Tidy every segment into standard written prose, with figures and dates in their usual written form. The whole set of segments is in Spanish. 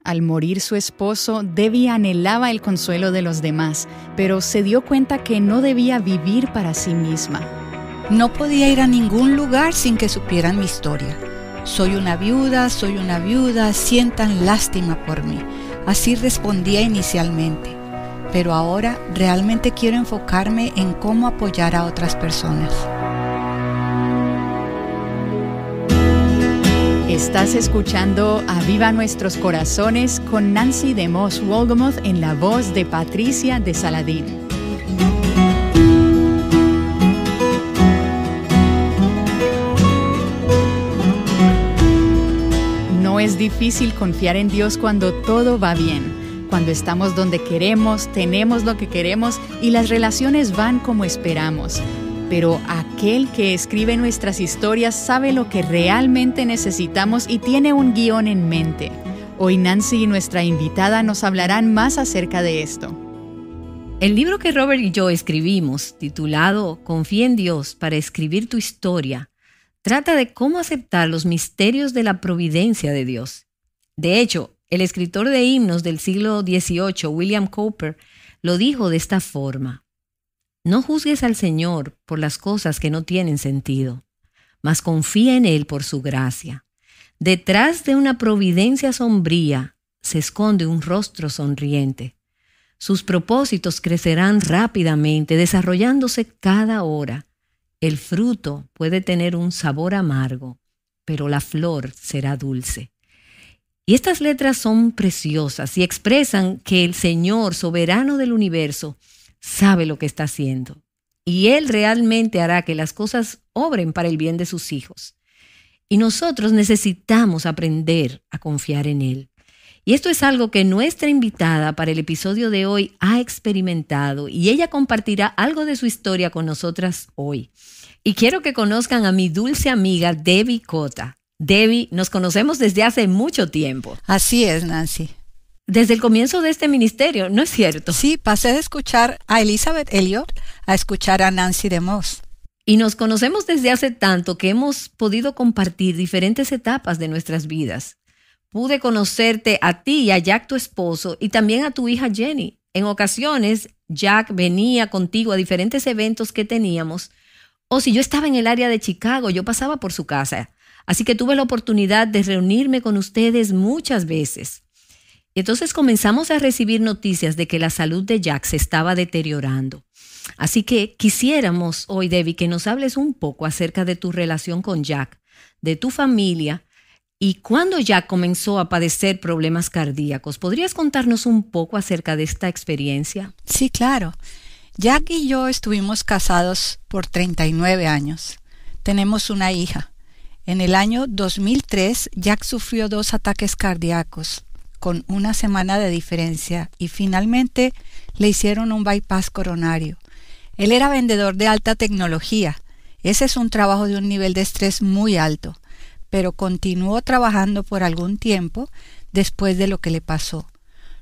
Al morir su esposo, Debbie anhelaba el consuelo de los demás, pero se dio cuenta que no debía vivir para sí misma. No podía ir a ningún lugar sin que supieran mi historia. Soy una viuda, sientan lástima por mí. Así respondía inicialmente. Pero ahora realmente quiero enfocarme en cómo apoyar a otras personas. Estás escuchando Aviva Nuestros Corazones con Nancy DeMoss Wolgemuth en la voz de Patricia de Saladín. No es difícil confiar en Dios cuando todo va bien, cuando estamos donde queremos, tenemos lo que queremos y las relaciones van como esperamos. Pero aquel que escribe nuestras historias sabe lo que realmente necesitamos y tiene un guión en mente. Hoy Nancy y nuestra invitada nos hablarán más acerca de esto. El libro que Robert y yo escribimos, titulado Confía en Dios para escribir tu historia, trata de cómo aceptar los misterios de la providencia de Dios. De hecho, el escritor de himnos del siglo XVIII, William Cowper, lo dijo de esta forma: no juzgues al Señor por las cosas que no tienen sentido, mas confía en Él por su gracia. Detrás de una providencia sombría se esconde un rostro sonriente. Sus propósitos crecerán rápidamente, desarrollándose cada hora. El fruto puede tener un sabor amargo, pero la flor será dulce. Y estas letras son preciosas y expresan que el Señor, soberano del universo, sabe lo que está haciendo. Y Él realmente hará que las cosas obren para el bien de sus hijos. Y nosotros necesitamos aprender a confiar en Él. Y esto es algo que nuestra invitada para el episodio de hoy ha experimentado y ella compartirá algo de su historia con nosotras hoy. Y quiero que conozcan a mi dulce amiga Debbie Cota. Debbie, nos conocemos desde hace mucho tiempo. Así es, Nancy. Desde el comienzo de este ministerio, ¿no es cierto? Sí, pasé de escuchar a Elizabeth Elliot a escuchar a Nancy DeMoss. Y nos conocemos desde hace tanto que hemos podido compartir diferentes etapas de nuestras vidas. Pude conocerte a ti y a Jack, tu esposo, y también a tu hija Jenny. En ocasiones, Jack venía contigo a diferentes eventos que teníamos, o si yo estaba en el área de Chicago, yo pasaba por su casa. Así que tuve la oportunidad de reunirme con ustedes muchas veces. Y entonces comenzamos a recibir noticias de que la salud de Jack se estaba deteriorando. Así que quisiéramos hoy, Debbie, que nos hables un poco acerca de tu relación con Jack, de tu familia y cuándo Jack comenzó a padecer problemas cardíacos. ¿Podrías contarnos un poco acerca de esta experiencia? Sí, claro. Jack y yo estuvimos casados por 39 años. Tenemos una hija. En el año 2003, Jack sufrió 2 ataques cardíacos con una semana de diferencia y finalmente le hicieron un bypass coronario. Él era vendedor de alta tecnología. Ese es un trabajo de un nivel de estrés muy alto, pero continuó trabajando por algún tiempo después de lo que le pasó.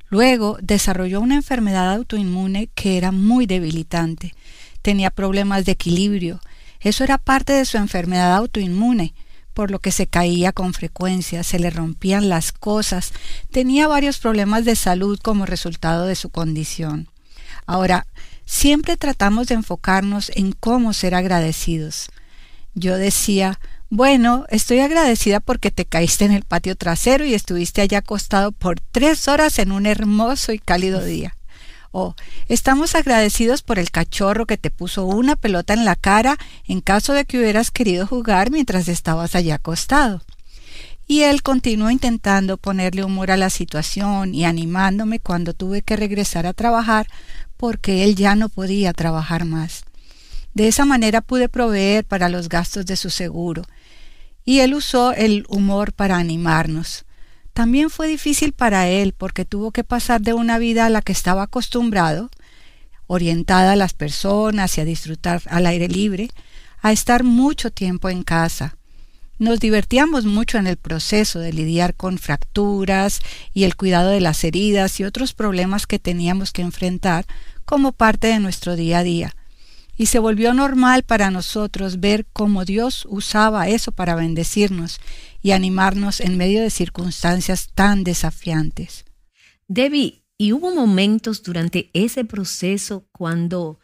Luego desarrolló una enfermedad autoinmune que era muy debilitante. Tenía problemas de equilibrio. Eso era parte de su enfermedad autoinmune, por lo que se caía con frecuencia, se le rompían las cosas, tenía varios problemas de salud como resultado de su condición. Ahora, siempre tratamos de enfocarnos en cómo ser agradecidos. Yo decía, bueno, estoy agradecida porque te caíste en el patio trasero y estuviste allá acostado por 3 horas en un hermoso y cálido día. O estamos agradecidos por el cachorro que te puso una pelota en la cara en caso de que hubieras querido jugar mientras estabas allá acostado. Y él continuó intentando ponerle humor a la situación y animándome cuando tuve que regresar a trabajar porque él ya no podía trabajar más. De esa manera pude proveer para los gastos de su seguro. Y él usó el humor para animarnos. También fue difícil para él porque tuvo que pasar de una vida a la que estaba acostumbrado, orientada a las personas y a disfrutar al aire libre, a estar mucho tiempo en casa. Nos divertíamos mucho en el proceso de lidiar con fracturas y el cuidado de las heridas y otros problemas que teníamos que enfrentar como parte de nuestro día a día. Y se volvió normal para nosotros ver cómo Dios usaba eso para bendecirnos y animarnos en medio de circunstancias tan desafiantes. Debbie, ¿y hubo momentos durante ese proceso cuando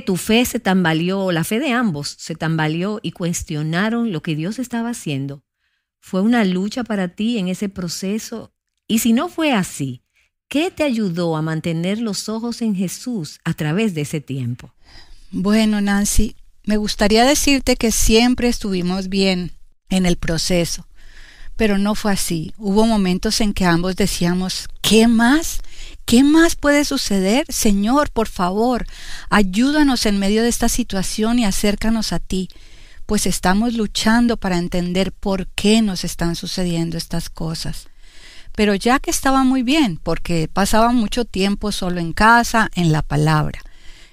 tu fe se tambaleó, la fe de ambos se tambaleó y cuestionaron lo que Dios estaba haciendo? ¿Fue una lucha para ti en ese proceso? Y si no fue así, ¿qué te ayudó a mantener los ojos en Jesús a través de ese tiempo? Bueno, Nancy, me gustaría decirte que siempre estuvimos bien en el proceso, pero no fue así. Hubo momentos en que ambos decíamos, ¿qué más? ¿Qué más puede suceder? Señor, por favor, ayúdanos en medio de esta situación y acércanos a ti, pues estamos luchando para entender por qué nos están sucediendo estas cosas. Pero Jack estaba muy bien, porque pasaba mucho tiempo solo en casa, en la palabra.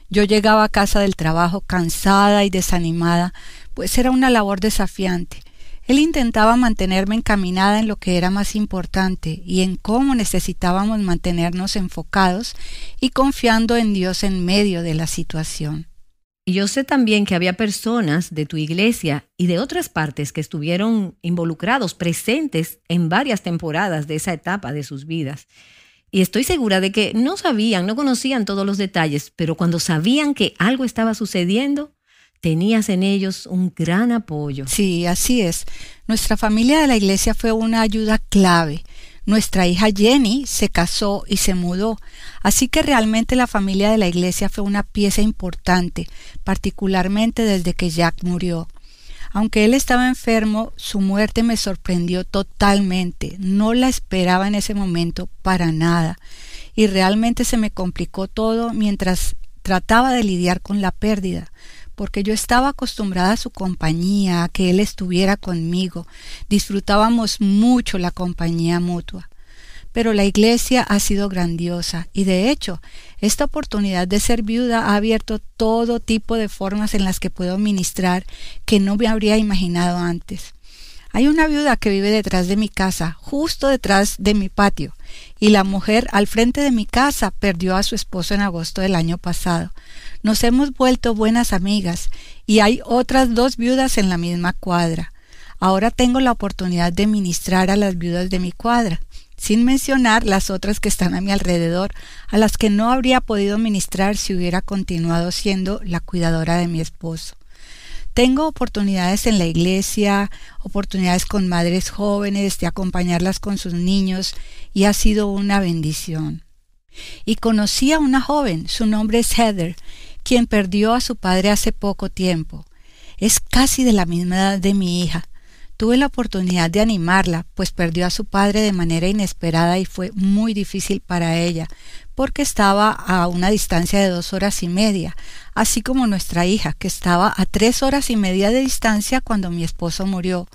Yo llegaba a casa del trabajo cansada y desanimada, pues era una labor desafiante. Él intentaba mantenerme encaminada en lo que era más importante y en cómo necesitábamos mantenernos enfocados y confiando en Dios en medio de la situación. Y yo sé también que había personas de tu iglesia y de otras partes que estuvieron involucrados, presentes en varias temporadas de esa etapa de sus vidas. Y estoy segura de que no conocían todos los detalles, pero cuando sabían que algo estaba sucediendo, tenías en ellos un gran apoyo. Sí, así es. Nuestra familia de la iglesia fue una ayuda clave. Nuestra hija Jenny se casó y se mudó, así que realmente la familia de la iglesia fue una pieza importante, particularmente desde que Jack murió. Aunque él estaba enfermo, su muerte me sorprendió totalmente. No la esperaba en ese momento para nada. Y realmente se me complicó todo mientras trataba de lidiar con la pérdida, porque yo estaba acostumbrada a su compañía, a que él estuviera conmigo. Disfrutábamos mucho la compañía mutua. Pero la iglesia ha sido grandiosa y de hecho, esta oportunidad de ser viuda ha abierto todo tipo de formas en las que puedo ministrar que no me habría imaginado antes. Hay una viuda que vive detrás de mi casa, justo detrás de mi patio, y la mujer al frente de mi casa perdió a su esposo en agosto del año pasado. Nos hemos vuelto buenas amigas y hay otras 2 viudas en la misma cuadra. Ahora tengo la oportunidad de ministrar a las viudas de mi cuadra, sin mencionar las otras que están a mi alrededor, a las que no habría podido ministrar si hubiera continuado siendo la cuidadora de mi esposo. Tengo oportunidades en la iglesia, oportunidades con madres jóvenes, de acompañarlas con sus niños, y ha sido una bendición. Y conocí a una joven, su nombre es Heather, quien perdió a su padre hace poco tiempo. Es casi de la misma edad de mi hija. Tuve la oportunidad de animarla, pues perdió a su padre de manera inesperada y fue muy difícil para ella, porque estaba a una distancia de 2 horas y media, así como nuestra hija, que estaba a 3 horas y media de distancia cuando mi esposo murió.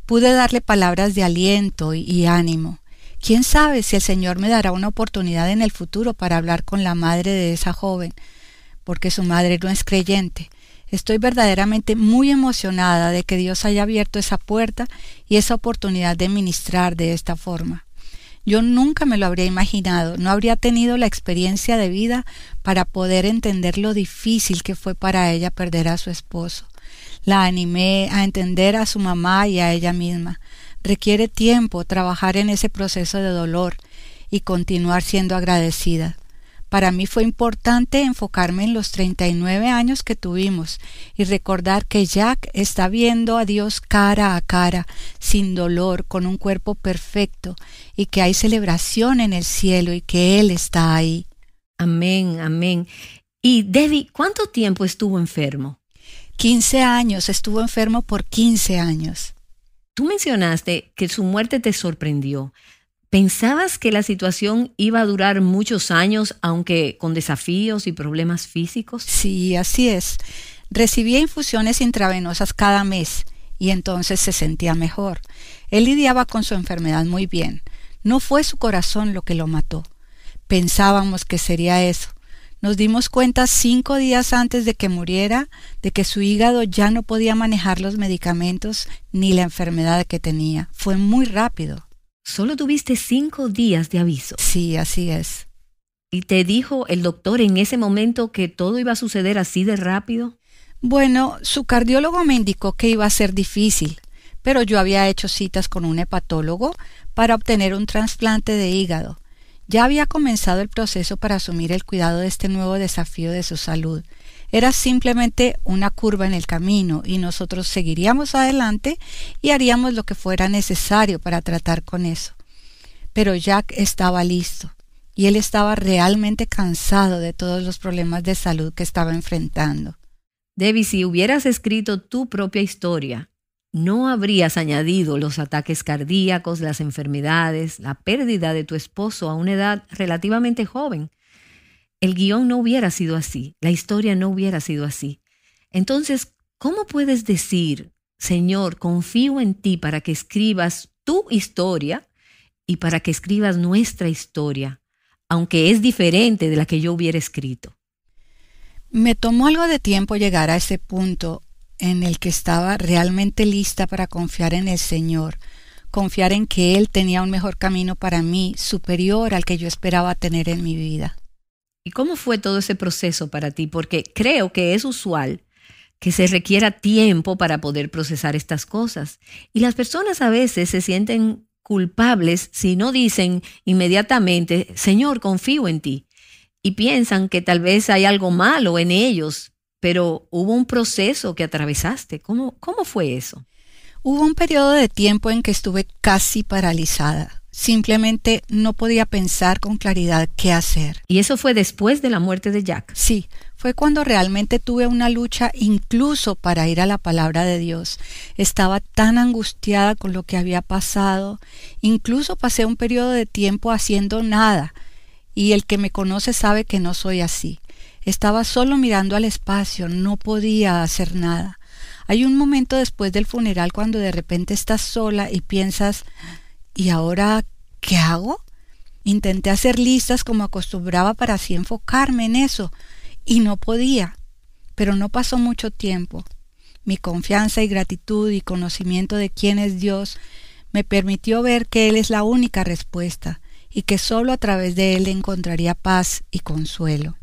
Pude darle palabras de aliento y ánimo. ¿Quién sabe si el Señor me dará una oportunidad en el futuro para hablar con la madre de esa joven? Porque su madre no es creyente. Estoy verdaderamente muy emocionada de que Dios haya abierto esa puerta y esa oportunidad de ministrar de esta forma. Yo nunca me lo habría imaginado, no habría tenido la experiencia de vida para poder entender lo difícil que fue para ella perder a su esposo. La animé a entender a su mamá y a ella misma. Requiere tiempo trabajar en ese proceso de dolor y continuar siendo agradecida. Para mí fue importante enfocarme en los 39 años que tuvimos y recordar que Jack está viendo a Dios cara a cara, sin dolor, con un cuerpo perfecto, y que hay celebración en el cielo y que Él está ahí. Amén, amén. Y Debbie, ¿cuánto tiempo estuvo enfermo? 15 años, estuvo enfermo por 15 años. Tú mencionaste que su muerte te sorprendió. ¿Pensabas que la situación iba a durar muchos años, aunque con desafíos y problemas físicos? Sí, así es. Recibía infusiones intravenosas cada mes y entonces se sentía mejor. Él lidiaba con su enfermedad muy bien. No fue su corazón lo que lo mató. Pensábamos que sería eso. Nos dimos cuenta 5 días antes de que muriera de que su hígado ya no podía manejar los medicamentos ni la enfermedad que tenía. Fue muy rápido. Solo tuviste 5 días de aviso. Sí, así es. ¿Y te dijo el doctor en ese momento que todo iba a suceder así de rápido? Bueno, su cardiólogo me indicó que iba a ser difícil, pero yo había hecho citas con un hepatólogo para obtener un trasplante de hígado. Ya había comenzado el proceso para asumir el cuidado de este nuevo desafío de su salud. Era simplemente una curva en el camino y nosotros seguiríamos adelante y haríamos lo que fuera necesario para tratar con eso. Pero Jack estaba listo y él estaba realmente cansado de todos los problemas de salud que estaba enfrentando. Debbie, si hubieras escrito tu propia historia, no habrías añadido los ataques cardíacos, las enfermedades, la pérdida de tu esposo a una edad relativamente joven. El guión no hubiera sido así, la historia no hubiera sido así. Entonces, ¿cómo puedes decir, Señor, confío en ti para que escribas tu historia y para que escribas nuestra historia, aunque es diferente de la que yo hubiera escrito? Me tomó algo de tiempo llegar a ese punto en el que estaba realmente lista para confiar en el Señor, confiar en que Él tenía un mejor camino para mí, superior al que yo esperaba tener en mi vida. ¿Y cómo fue todo ese proceso para ti? Porque creo que es usual que se requiera tiempo para poder procesar estas cosas. Y las personas a veces se sienten culpables si no dicen inmediatamente, Señor, confío en ti. Y piensan que tal vez hay algo malo en ellos, pero hubo un proceso que atravesaste. ¿Cómo fue eso? Hubo un periodo de tiempo en que estuve casi paralizada. Simplemente no podía pensar con claridad qué hacer. ¿Y eso fue después de la muerte de Jack? Sí, fue cuando realmente tuve una lucha incluso para ir a la palabra de Dios. Estaba tan angustiada con lo que había pasado. Incluso pasé un periodo de tiempo haciendo nada. Y el que me conoce sabe que no soy así. Estaba solo mirando al espacio, no podía hacer nada. Hay un momento después del funeral cuando de repente estás sola y piensas, ¿y ahora qué hago? Intenté hacer listas como acostumbraba para así enfocarme en eso, y no podía. Pero no pasó mucho tiempo. Mi confianza y gratitud y conocimiento de quién es Dios me permitió ver que Él es la única respuesta y que solo a través de Él encontraría paz y consuelo.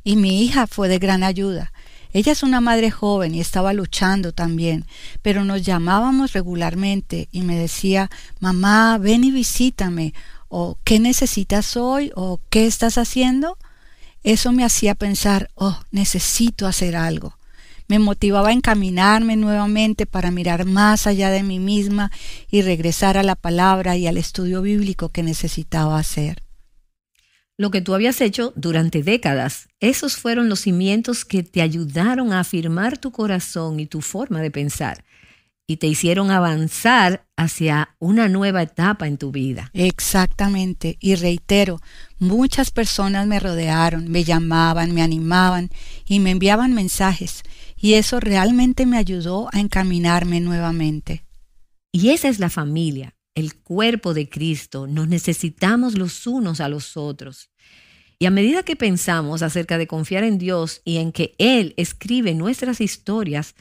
Y mi hija fue de gran ayuda. Ella es una madre joven y estaba luchando también, pero nos llamábamos regularmente y me decía, mamá, ven y visítame, o ¿qué necesitas hoy? O ¿qué estás haciendo? Eso me hacía pensar, necesito hacer algo. Me motivaba a encaminarme nuevamente para mirar más allá de mí misma y regresar a la palabra y al estudio bíblico que necesitaba hacer. Lo que tú habías hecho durante décadas, esos fueron los cimientos que te ayudaron a afirmar tu corazón y tu forma de pensar y te hicieron avanzar hacia una nueva etapa en tu vida. Exactamente, y reitero, muchas personas me rodearon, me llamaban, me animaban y me enviaban mensajes, y eso realmente me ayudó a encaminarme nuevamente. Y esa es la familia. El cuerpo de Cristo, nos necesitamos los unos a los otros. Y a medida que pensamos acerca de confiar en Dios y en que Él escribe nuestras historias,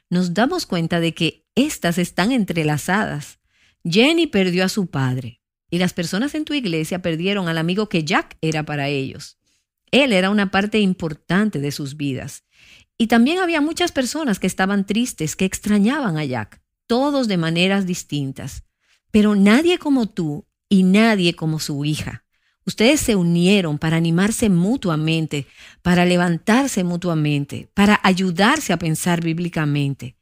nos damos cuenta de que éstas están entrelazadas. Jenny perdió a su padre y las personas en tu iglesia perdieron al amigo que Jack era para ellos. Él era una parte importante de sus vidas. Y también había muchas personas que estaban tristes, que extrañaban a Jack, todos de maneras distintas. Pero nadie como tú y nadie como su hija. Ustedes se unieron para animarse mutuamente, para levantarse mutuamente, para ayudarse a pensar bíblicamente.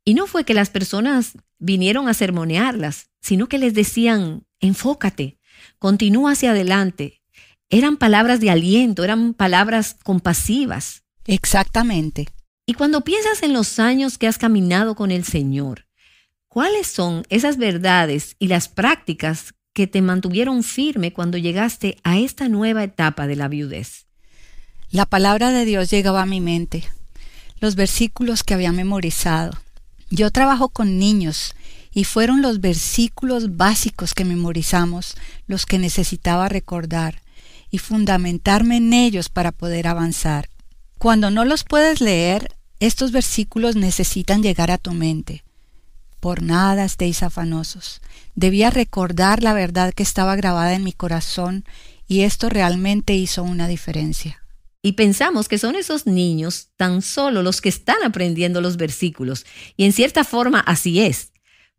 Y no fue que las personas vinieron a sermonearlas, sino que les decían, enfócate, continúa hacia adelante. Eran palabras de aliento, eran palabras compasivas. Exactamente. Y cuando piensas en los años que has caminado con el Señor, ¿cuáles son esas verdades y las prácticas que te mantuvieron firme cuando llegaste a esta nueva etapa de la viudez? La palabra de Dios llegaba a mi mente, los versículos que había memorizado. Yo trabajo con niños y fueron los versículos básicos que memorizamos los que necesitaba recordar y fundamentarme en ellos para poder avanzar. Cuando no los puedes leer, estos versículos necesitan llegar a tu mente. Por nada estéis afanosos. Debía recordar la verdad que estaba grabada en mi corazón y esto realmente hizo una diferencia. Y pensamos que son esos niños tan solo los que están aprendiendo los versículos, y en cierta forma así es.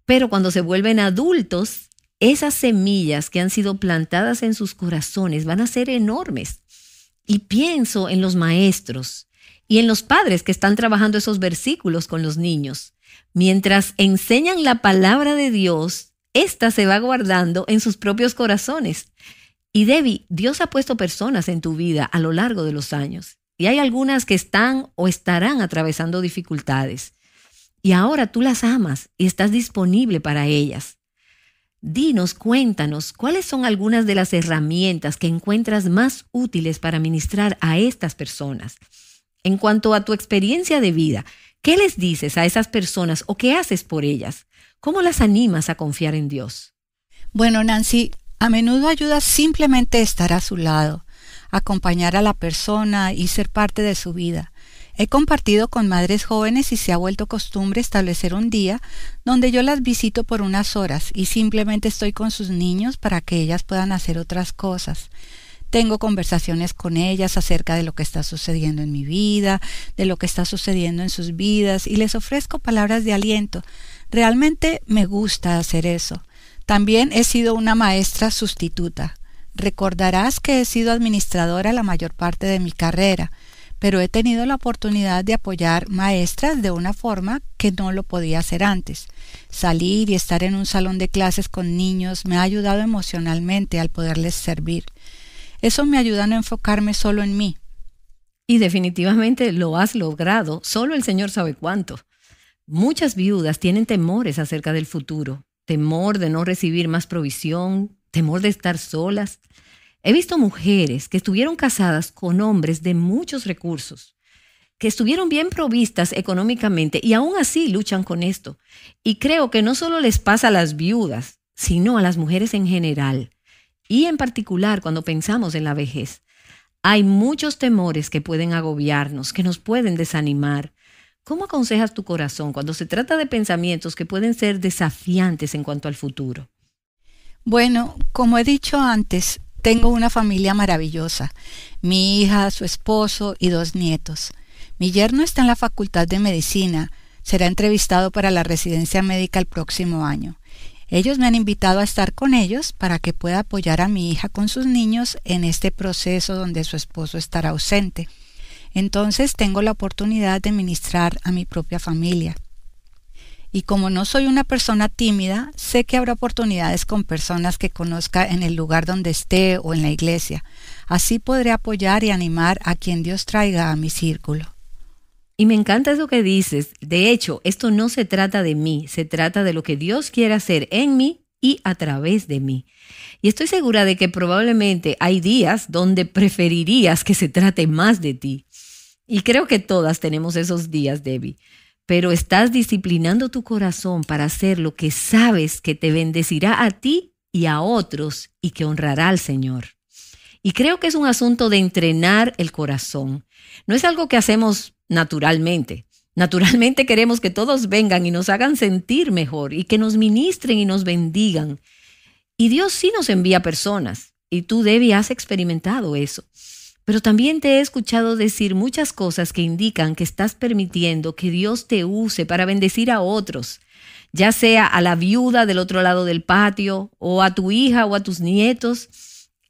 Pero cuando se vuelven adultos, esas semillas que han sido plantadas en sus corazones van a ser enormes. Y pienso en los maestros y en los padres que están trabajando esos versículos con los niños. Mientras enseñan la palabra de Dios, ésta se va guardando en sus propios corazones. Y Debbie, Dios ha puesto personas en tu vida a lo largo de los años. Y hay algunas que están o estarán atravesando dificultades. Y ahora tú las amas y estás disponible para ellas. Dinos, cuéntanos, ¿cuáles son algunas de las herramientas que encuentras más útiles para ministrar a estas personas? En cuanto a tu experiencia de vida, ¿qué les dices a esas personas o qué haces por ellas? ¿Cómo las animas a confiar en Dios? Bueno, Nancy, a menudo ayuda simplemente estar a su lado, acompañar a la persona y ser parte de su vida. He compartido con madres jóvenes y se ha vuelto costumbre establecer un día donde yo las visito por unas horas y simplemente estoy con sus niños para que ellas puedan hacer otras cosas. Tengo conversaciones con ellas acerca de lo que está sucediendo en mi vida, de lo que está sucediendo en sus vidas y les ofrezco palabras de aliento. Realmente me gusta hacer eso. También he sido una maestra sustituta. Recordarás que he sido administradora la mayor parte de mi carrera, pero he tenido la oportunidad de apoyar maestras de una forma que no lo podía hacer antes. Salir y estar en un salón de clases con niños me ha ayudado emocionalmente al poderles servir. Eso me ayuda a no enfocarme solo en mí. Y definitivamente lo has logrado, solo el Señor sabe cuánto. Muchas viudas tienen temores acerca del futuro, temor de no recibir más provisión, temor de estar solas. He visto mujeres que estuvieron casadas con hombres de muchos recursos, que estuvieron bien provistas económicamente y aún así luchan con esto. Y creo que no solo les pasa a las viudas, sino a las mujeres en general. Y en particular cuando pensamos en la vejez. Hay muchos temores que pueden agobiarnos, que nos pueden desanimar. ¿Cómo aconsejas tu corazón cuando se trata de pensamientos que pueden ser desafiantes en cuanto al futuro? Bueno, como he dicho antes, tengo una familia maravillosa. Mi hija, su esposo y 2 nietos. Mi yerno está en la Facultad de Medicina. Será entrevistado para la residencia médica el próximo año. Ellos me han invitado a estar con ellos para que pueda apoyar a mi hija con sus niños en este proceso donde su esposo estará ausente. Entonces tengo la oportunidad de ministrar a mi propia familia. Y como no soy una persona tímida, sé que habrá oportunidades con personas que conozca en el lugar donde esté o en la iglesia. Así podré apoyar y animar a quien Dios traiga a mi círculo. Y me encanta eso que dices. De hecho, esto no se trata de mí, se trata de lo que Dios quiere hacer en mí y a través de mí. Y estoy segura de que probablemente hay días donde preferirías que se trate más de ti. Y creo que todas tenemos esos días, Debbie. Pero estás disciplinando tu corazón para hacer lo que sabes que te bendecirá a ti y a otros y que honrará al Señor. Y creo que es un asunto de entrenar el corazón. No es algo que hacemos naturalmente. Naturalmente queremos que todos vengan y nos hagan sentir mejor y que nos ministren y nos bendigan. Y Dios sí nos envía personas. Y tú, Debbie, has experimentado eso. Pero también te he escuchado decir muchas cosas que indican que estás permitiendo que Dios te use para bendecir a otros, ya sea a la viuda del otro lado del patio, o a tu hija o a tus nietos.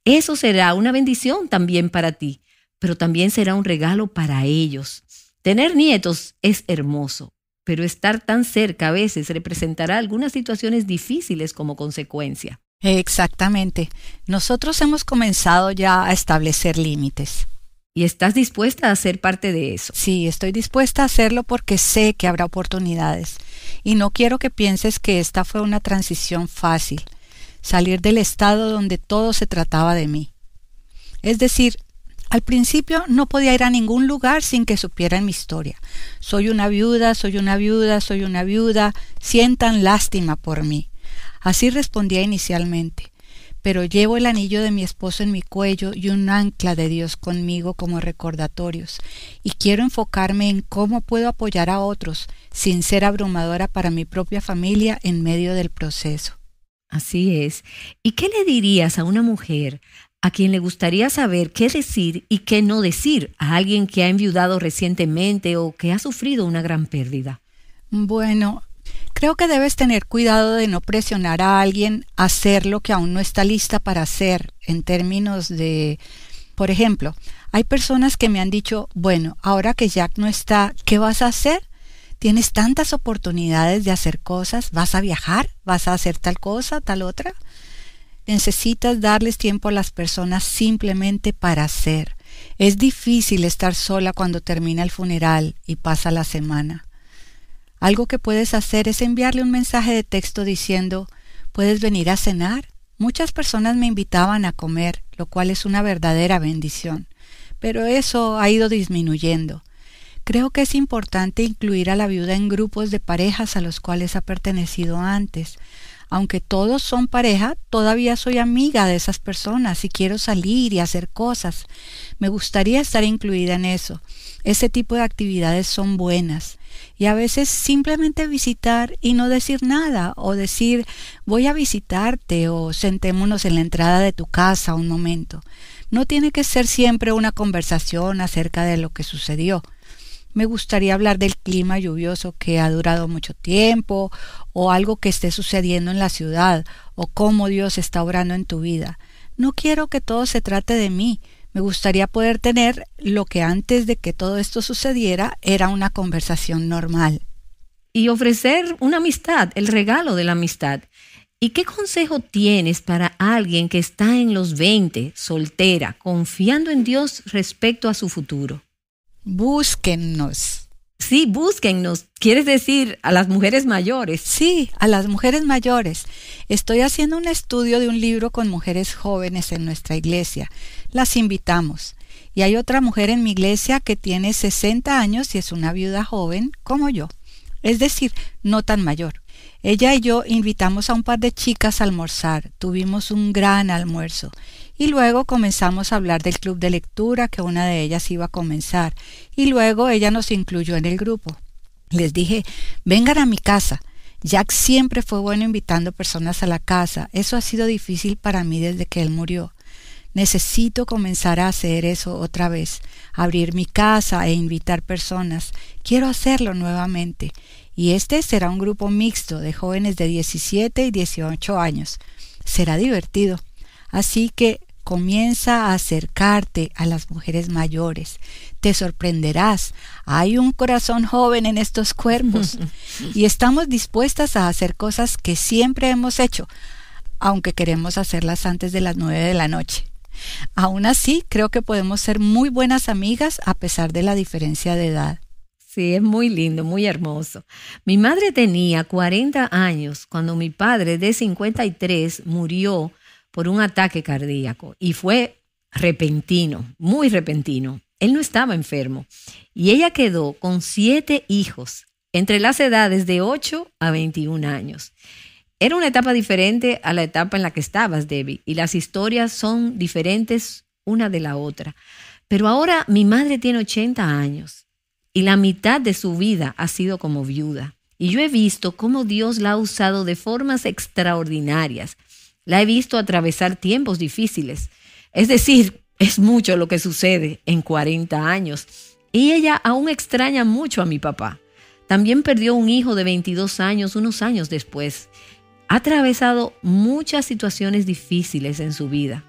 Eso será una bendición también para ti, pero también será un regalo para ellos. Tener nietos es hermoso, pero estar tan cerca a veces representará algunas situaciones difíciles como consecuencia. Exactamente. Nosotros hemos comenzado ya a establecer límites. ¿Y estás dispuesta a ser parte de eso? Sí, estoy dispuesta a hacerlo porque sé que habrá oportunidades. Y no quiero que pienses que esta fue una transición fácil. Salir del estado donde todo se trataba de mí. Es decir, al principio no podía ir a ningún lugar sin que supieran mi historia. Soy una viuda, soy una viuda, soy una viuda. Sientan lástima por mí. Así respondía inicialmente, pero llevo el anillo de mi esposo en mi cuello y un ancla de Dios conmigo como recordatorios, y quiero enfocarme en cómo puedo apoyar a otros sin ser abrumadora para mi propia familia en medio del proceso. Así es. ¿Y qué le dirías a una mujer a quien le gustaría saber qué decir y qué no decir a alguien que ha enviudado recientemente o que ha sufrido una gran pérdida? Bueno, creo que debes tener cuidado de no presionar a alguien a hacer lo que aún no está lista para hacer, en términos de, por ejemplo, hay personas que me han dicho, bueno, ahora que Jack no está, ¿qué vas a hacer? Tienes tantas oportunidades de hacer cosas, ¿vas a viajar? ¿Vas a hacer tal cosa, tal otra? Necesitas darles tiempo a las personas simplemente para hacer. Es difícil estar sola cuando termina el funeral y pasa la semana. Algo que puedes hacer es enviarle un mensaje de texto diciendo, ¿puedes venir a cenar? Muchas personas me invitaban a comer, lo cual es una verdadera bendición, pero eso ha ido disminuyendo. Creo que es importante incluir a la viuda en grupos de parejas a los cuales ha pertenecido antes. Aunque todos son pareja, todavía soy amiga de esas personas y quiero salir y hacer cosas. Me gustaría estar incluida en eso. Ese tipo de actividades son buenas. Y a veces simplemente visitar y no decir nada, o decir voy a visitarte o sentémonos en la entrada de tu casa un momento. No tiene que ser siempre una conversación acerca de lo que sucedió. Me gustaría hablar del clima lluvioso que ha durado mucho tiempo, o algo que esté sucediendo en la ciudad, o cómo Dios está obrando en tu vida. No quiero que todo se trate de mí. Me gustaría poder tener lo que antes de que todo esto sucediera era una conversación normal. Y ofrecer una amistad, el regalo de la amistad. ¿Y qué consejo tienes para alguien que está en los 20, soltera, confiando en Dios respecto a su futuro? Búsquennos. Sí, búsquennos. ¿Quieres decir a las mujeres mayores? Sí, a las mujeres mayores. Estoy haciendo un estudio de un libro con mujeres jóvenes en nuestra iglesia. Las invitamos. Y hay otra mujer en mi iglesia que tiene 60 años y es una viuda joven como yo. Es decir, no tan mayor. Ella y yo invitamos a un par de chicas a almorzar. Tuvimos un gran almuerzo. Y luego comenzamos a hablar del club de lectura que una de ellas iba a comenzar. Y luego ella nos incluyó en el grupo. Les dije, vengan a mi casa. Jack siempre fue bueno invitando personas a la casa. Eso ha sido difícil para mí desde que él murió. Necesito comenzar a hacer eso otra vez. Abrir mi casa e invitar personas. Quiero hacerlo nuevamente. Y este será un grupo mixto de jóvenes de 17 y 18 años. Será divertido. Así que comienza a acercarte a las mujeres mayores. Te sorprenderás. Hay un corazón joven en estos cuerpos. Y estamos dispuestas a hacer cosas que siempre hemos hecho, aunque queremos hacerlas antes de las 9 de la noche. Aún así, creo que podemos ser muy buenas amigas a pesar de la diferencia de edad. Sí, es muy lindo, muy hermoso. Mi madre tenía 40 años cuando mi padre de 53 murió por un ataque cardíaco y fue repentino, muy repentino. Él no estaba enfermo y ella quedó con 7 hijos entre las edades de 8 a 21 años. Era una etapa diferente a la etapa en la que estabas, Debbie, y las historias son diferentes una de la otra. Pero ahora mi madre tiene 80 años y la mitad de su vida ha sido como viuda. Y yo he visto cómo Dios la ha usado de formas extraordinarias. La he visto atravesar tiempos difíciles. Es decir, es mucho lo que sucede en 40 años. Y ella aún extraña mucho a mi papá. También perdió un hijo de 22 años unos años después. Ha atravesado muchas situaciones difíciles en su vida.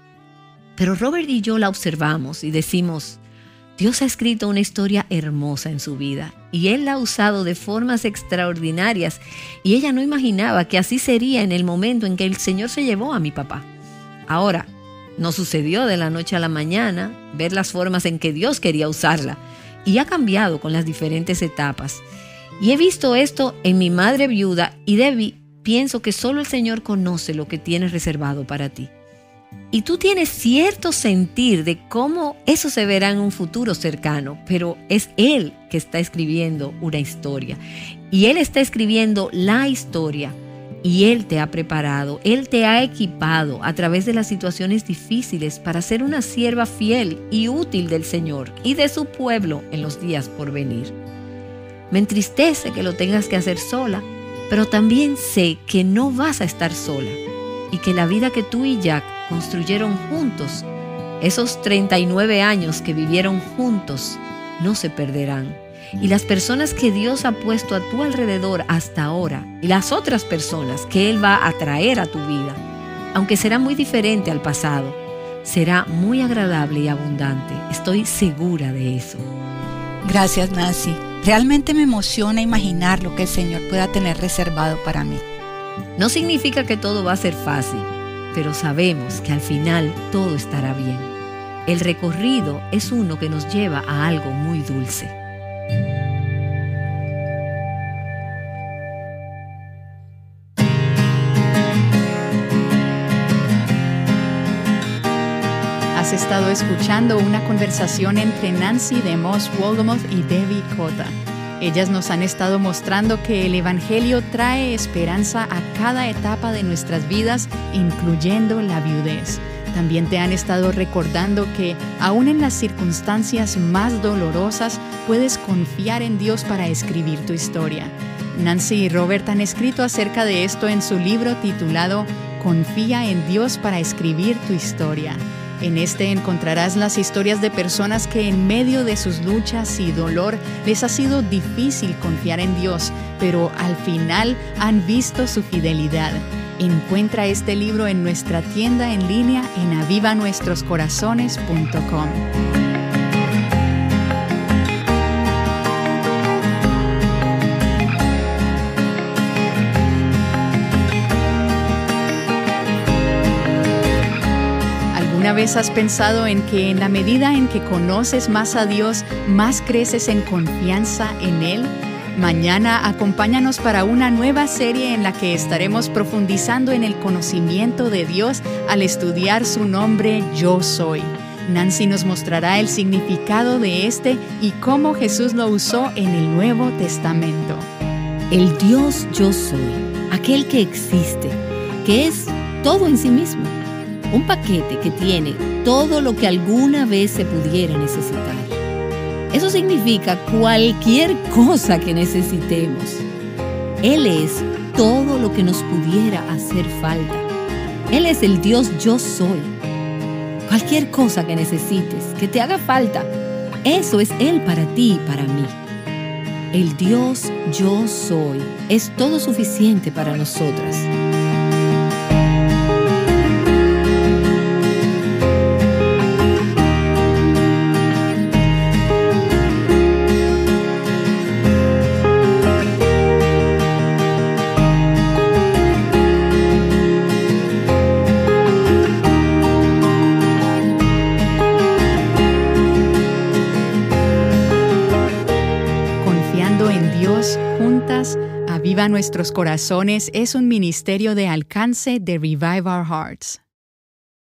Pero Robert y yo la observamos y decimos, Dios ha escrito una historia hermosa en su vida y Él la ha usado de formas extraordinarias y ella no imaginaba que así sería en el momento en que el Señor se llevó a mi papá. Ahora, no sucedió de la noche a la mañana ver las formas en que Dios quería usarla y ha cambiado con las diferentes etapas. Y he visto esto en mi madre viuda y Debbie, pienso que solo el Señor conoce lo que tiene reservado para ti. Y tú tienes cierto sentir de cómo eso se verá en un futuro cercano, pero es Él que está escribiendo una historia. Y Él está escribiendo la historia y Él te ha preparado, Él te ha equipado a través de las situaciones difíciles para ser una sierva fiel y útil del Señor y de su pueblo en los días por venir. Me entristece que lo tengas que hacer sola, pero también sé que no vas a estar sola y que la vida que tú y Jack construyeron juntos Esos 39 años que vivieron juntos no se perderán. Y las personas que Dios ha puesto a tu alrededor hasta ahora, y las otras personas que Él va a traer a tu vida, aunque será muy diferente al pasado, será muy agradable y abundante. Estoy segura de eso. Gracias, Nancy. Realmente me emociona imaginar lo que el Señor pueda tener reservado para mí. No significa que todo va a ser fácil, pero sabemos que al final todo estará bien. El recorrido es uno que nos lleva a algo muy dulce. Has estado escuchando una conversación entre Nancy DeMoss Wolgemuth y Debbie Cota. Ellas nos han estado mostrando que el Evangelio trae esperanza a cada etapa de nuestras vidas, incluyendo la viudez. También te han estado recordando que, aún en las circunstancias más dolorosas, puedes confiar en Dios para escribir tu historia. Nancy y Robert han escrito acerca de esto en su libro titulado Confía en Dios para escribir tu historia. En este encontrarás las historias de personas que en medio de sus luchas y dolor les ha sido difícil confiar en Dios, pero al final han visto su fidelidad. Encuentra este libro en nuestra tienda en línea en avivanuestroscorazones.com. ¿Alguna vez has pensado en que en la medida en que conoces más a Dios, más creces en confianza en Él? Mañana acompáñanos para una nueva serie en la que estaremos profundizando en el conocimiento de Dios al estudiar su nombre Yo Soy. Nancy nos mostrará el significado de este y cómo Jesús lo usó en el Nuevo Testamento. El Dios Yo Soy, aquel que existe, que es todo en sí mismo. Un paquete que tiene todo lo que alguna vez se pudiera necesitar. Eso significa cualquier cosa que necesitemos. Él es todo lo que nos pudiera hacer falta. Él es el Dios Yo Soy. Cualquier cosa que necesites, que te haga falta, eso es Él para ti y para mí. El Dios Yo Soy es todo suficiente para nosotras. Juntas, Aviva Nuestros Corazones es un ministerio de alcance de Revive Our Hearts.